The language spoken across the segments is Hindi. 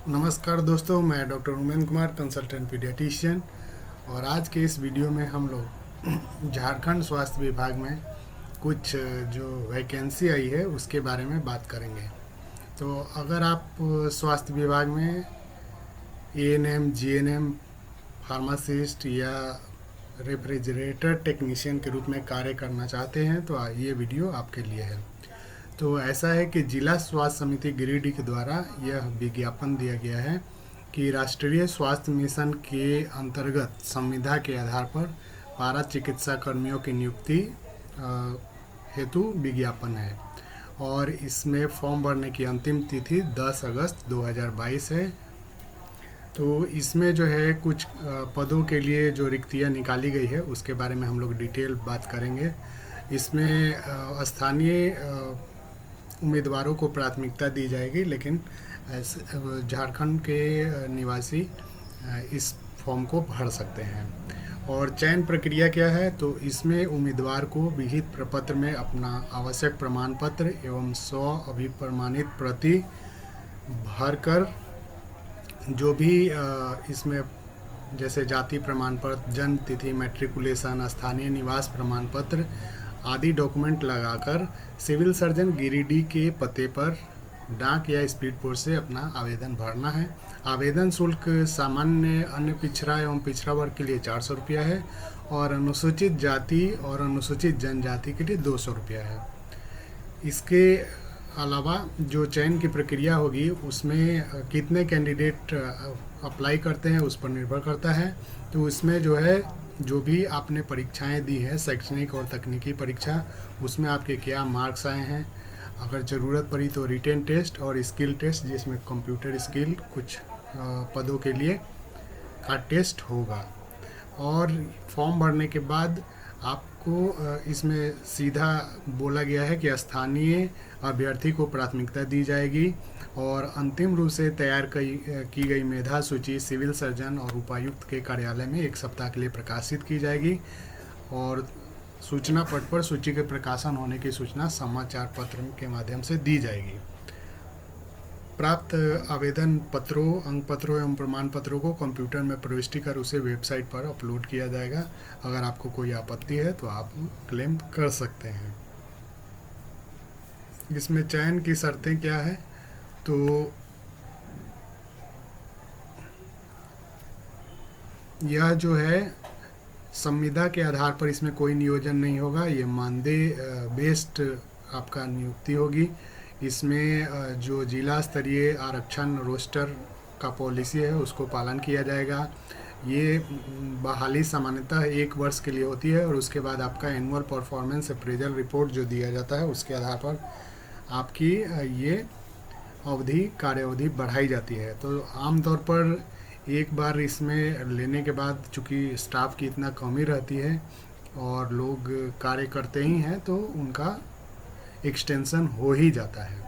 नमस्कार दोस्तों, मैं doctor women Kumar, consultant paediatrician. और आज के इस वीडियो में हम लोग झारखंड स्वास्थ्य विभाग में कुछ जो वैकेंसी आई है उसके बारे में बात करेंगे। तो अगर आप स्वास्थ्य विभाग में एएनएम, जीएनएम, फार्मासिस्ट या रेफ्रिजरेटर टेक्नीशियन के रूप में कार्य करना चाहते हैं तो ये वीडियो आपके लिए है। तो ऐसा है कि जिला स्वास्थ्य समिति गिरिडीह के द्वारा यह विज्ञापन दिया गया है कि राष्ट्रीय स्वास्थ्य मिशन के अंतर्गत संविदा के आधार पर पारा चिकित्सा कर्मियों की नियुक्ति हेतु विज्ञापन है। और इसमें फॉर्म भरने की अंतिम तिथि 10 अगस्त 2022 है। तो इसमें जो है कुछ पदों के लिए जो रिक्तियाँ निकाली गई है उसके बारे में हम लोग डिटेल बात करेंगे। इसमें स्थानीय उम्मीदवारों को प्राथमिकता दी जाएगी, लेकिन झारखंड के निवासी इस फॉर्म को भर सकते हैं। और चयन प्रक्रिया क्या है, तो इसमें उम्मीदवार को विहित प्रपत्र में अपना आवश्यक प्रमाण पत्र एवं 100 अभिप्रमाणित प्रति भरकर जो भी इसमें जैसे जाति प्रमाण पत्र, जन्म तिथि, मैट्रिकुलेशन, स्थानीय निवास प्रमाण पत्र आदि डॉक्यूमेंट लगाकर सिविल सर्जन गिरिडीह के पते पर डाक या स्पीड पोस्ट से अपना आवेदन भरना है। आवेदन शुल्क सामान्य, अन्य पिछड़ा एवं पिछड़ा वर्ग के लिए 400 रुपया है और अनुसूचित जाति और अनुसूचित जनजाति के लिए 200 रुपया है। इसके अलावा जो चयन की प्रक्रिया होगी उसमें कितने कैंडिडेट अप्लाई करते हैं उस पर निर्भर करता है। तो इसमें जो है, जो भी आपने परीक्षाएं दी हैं, शैक्षणिक और तकनीकी परीक्षा, उसमें आपके क्या मार्क्स आए हैं, अगर ज़रूरत पड़ी तो रिटेन टेस्ट और स्किल टेस्ट जिसमें कंप्यूटर स्किल कुछ पदों के लिए का टेस्ट होगा। और फॉर्म भरने के बाद आपको इसमें सीधा बोला गया है कि स्थानीय अभ्यर्थी को प्राथमिकता दी जाएगी और अंतिम रूप से तैयार की गई मेधा सूची सिविल सर्जन और उपायुक्त के कार्यालय में 1 सप्ताह के लिए प्रकाशित की जाएगी। और सूचना पट पर सूची के प्रकाशन होने की सूचना समाचार पत्र के माध्यम से दी जाएगी। प्राप्त आवेदन पत्रों, अंक पत्रों एवं प्रमाण पत्रों को कंप्यूटर में प्रविष्टि कर उसे वेबसाइट पर अपलोड किया जाएगा। अगर आपको कोई आपत्ति है तो आप क्लेम कर सकते हैं। इसमें चयन की शर्तें क्या है, तो यह जो है संविदा के आधार पर इसमें कोई नियोजन नहीं होगा, ये मानदेय बेस्ड आपका नियुक्ति होगी। इसमें जो जिला स्तरीय आरक्षण रोस्टर का पॉलिसी है उसको पालन किया जाएगा। ये बहाली सामान्यतः 1 वर्ष के लिए होती है और उसके बाद आपका एनुअल परफॉर्मेंस अप्रेजल रिपोर्ट जो दिया जाता है उसके आधार पर आपकी ये कार्य अवधि बढ़ाई जाती है। तो आमतौर पर एक बार इसमें लेने के बाद चूँकि स्टाफ की इतना कमी रहती है और लोग कार्य करते ही हैं तो उनका एक्सटेंशन हो ही जाता है।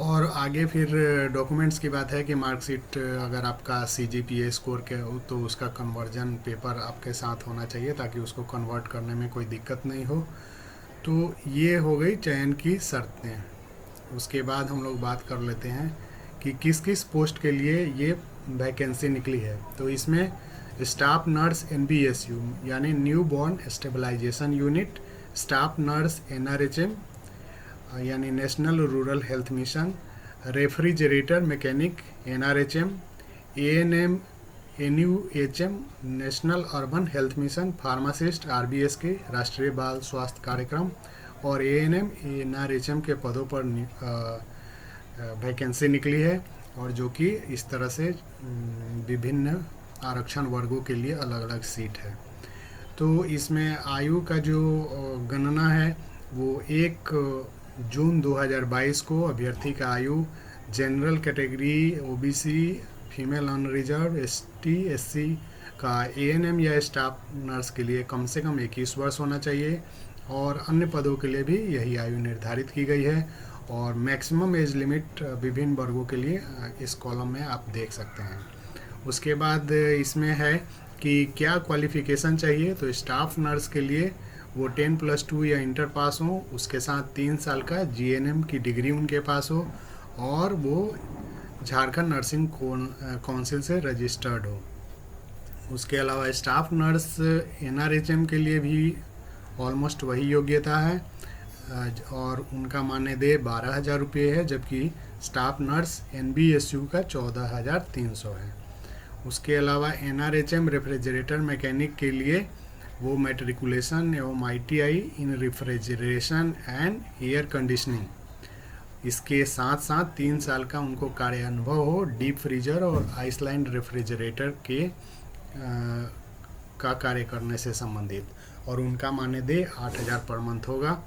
और आगे फिर डॉक्यूमेंट्स की बात है कि मार्कशीट, अगर आपका CGPA स्कोर के हो तो उसका कन्वर्जन पेपर आपके साथ होना चाहिए ताकि उसको कन्वर्ट करने में कोई दिक्कत नहीं हो। तो ये हो गई चयन की शर्तें। उसके बाद हम लोग बात कर लेते हैं कि किस किस पोस्ट के लिए ये वैकेंसी निकली है। तो इसमें स्टाफ नर्स NBSU यानी newborn stabilization unit, staff nurse NRHM यानी national rural health mission, refrigerator mechanic NRHM, ANM NUHM national urban health mission, pharmacist RBSK राष्ट्रीय बाल स्वास्थ्य कार्यक्रम और ANM NRHM के पदों पर वैकेंसी निकली है। और जो कि इस तरह से विभिन्न आरक्षण वर्गों के लिए अलग अलग सीट है। तो इसमें आयु का जो गणना है वो 1 जून 2022 को अभ्यर्थी का आयु general category OBC, female unreserved, ST SC का ANM या स्टाफ नर्स के लिए कम से कम 21 वर्ष होना चाहिए। और अन्य पदों के लिए भी यही आयु निर्धारित की गई है। और मैक्सिमम एज लिमिट विभिन्न वर्गों के लिए इस कॉलम में आप देख सकते हैं। उसके बाद इसमें है कि क्या क्वालिफ़िकेशन चाहिए, तो स्टाफ नर्स के लिए वो 10+2 या इंटर पास हो, उसके साथ 3 साल का GNM की डिग्री उनके पास हो और वो झारखंड नर्सिंग काउंसिल से रजिस्टर्ड हो। उसके अलावा स्टाफ नर्स एनआरएचएम के लिए भी ऑलमोस्ट वही योग्यता है और उनका मानदेय 12,000 रुपये है, जबकि स्टाफ नर्स एनबीएसयू का 14,300 है। उसके अलावा एनआरएचएम रेफ्रिजरेटर मैकेनिक के लिए वो मैट्रिकुलेशन एवं ITI in refrigeration and air conditioning, इसके साथ साथ 3 साल का उनको कार्य अनुभव हो डीप फ्रीजर और आइसलैंड रेफ्रिजरेटर के का कार्य करने से संबंधित, और उनका मानदेय 8,000 पर मंथ होगा।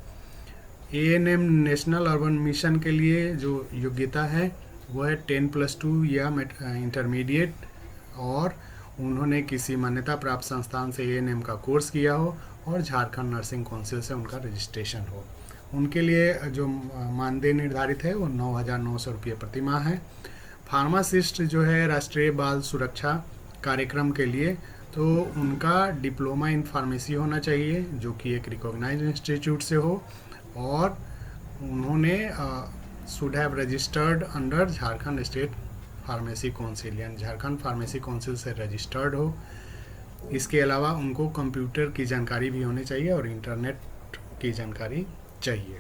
एएनएम नेशनल अर्बन मिशन के लिए जो योग्यता है वो है 10+2 या इंटरमीडिएट, और उन्होंने किसी मान्यता प्राप्त संस्थान से एएनएम का कोर्स किया हो और झारखंड नर्सिंग काउंसिल से उनका रजिस्ट्रेशन हो। उनके लिए जो मानदेय निर्धारित है वो 9,900 रुपये प्रति माह है। फार्मासिस्ट जो है राष्ट्रीय बाल सुरक्षा कार्यक्रम के लिए, तो उनका डिप्लोमा इन फार्मेसी होना चाहिए जो कि एक रिकॉग्नाइज्ड इंस्टीट्यूट से हो, और उन्होंने should have registered under Jharkhand state pharmacy council, यानी झारखंड फार्मेसी काउंसिल से रजिस्टर्ड हो। इसके अलावा उनको कंप्यूटर की जानकारी भी होनी चाहिए और इंटरनेट की जानकारी चाहिए।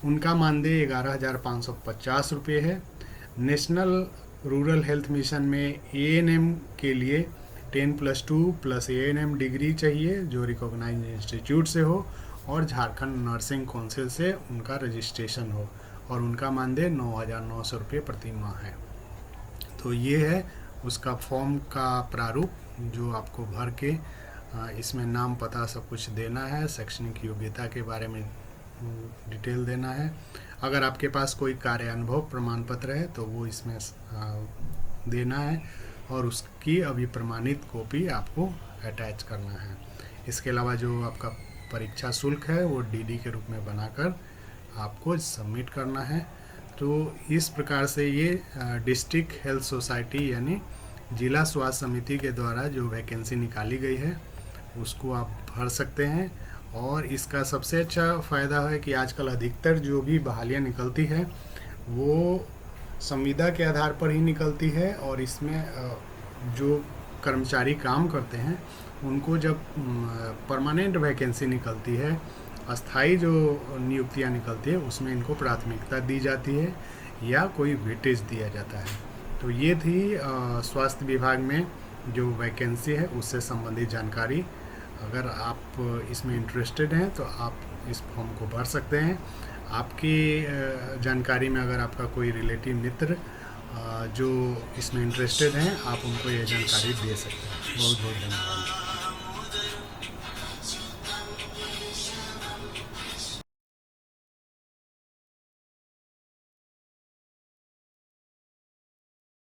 उनका मानदेय 11,550 रुपये है। नेशनल रूरल हेल्थ मिशन में एएनएम के लिए 10+2 प्लस एएनएम डिग्री चाहिए जो रिकॉग्नाइज्ड इंस्टीट्यूट से हो और झारखंड नर्सिंग काउंसिल से उनका रजिस्ट्रेशन हो, और उनका मानदेय 9,900 रुपये प्रति माह है। तो ये है उसका फॉर्म का प्रारूप जो आपको भर के इसमें नाम पता सब कुछ देना है, शैक्षणिक योग्यता के बारे में डिटेल देना है। अगर आपके पास कोई कार्य अनुभव प्रमाण पत्र है तो वो इसमें देना है, और उसकी अभी प्रमाणित कॉपी आपको अटैच करना है। इसके अलावा जो आपका परीक्षा शुल्क है वो डीडी के रूप में बनाकर आपको सबमिट करना है। तो इस प्रकार से ये डिस्ट्रिक्ट हेल्थ सोसाइटी यानी जिला स्वास्थ्य समिति के द्वारा जो वैकेंसी निकाली गई है उसको आप भर सकते हैं। और इसका सबसे अच्छा फ़ायदा है कि आजकल अधिकतर जो भी बहालियाँ निकलती है वो संविदा के आधार पर ही निकलती है, और इसमें जो कर्मचारी काम करते हैं उनको जब परमानेंट वैकेंसी निकलती है, अस्थाई जो नियुक्तियां निकलती है, उसमें इनको प्राथमिकता दी जाती है या कोई वेटेज दिया जाता है। तो ये थी स्वास्थ्य विभाग में जो वैकेंसी है उससे संबंधित जानकारी। अगर आप इसमें इंटरेस्टेड हैं तो आप इस फॉर्म को भर सकते हैं। आपकी जानकारी में अगर आपका कोई रिलेटिव मित्र जो इसमें इंटरेस्टेड हैं, आप उनको ये जानकारी दे सकते हैं। बहुत बहुत धन्यवाद।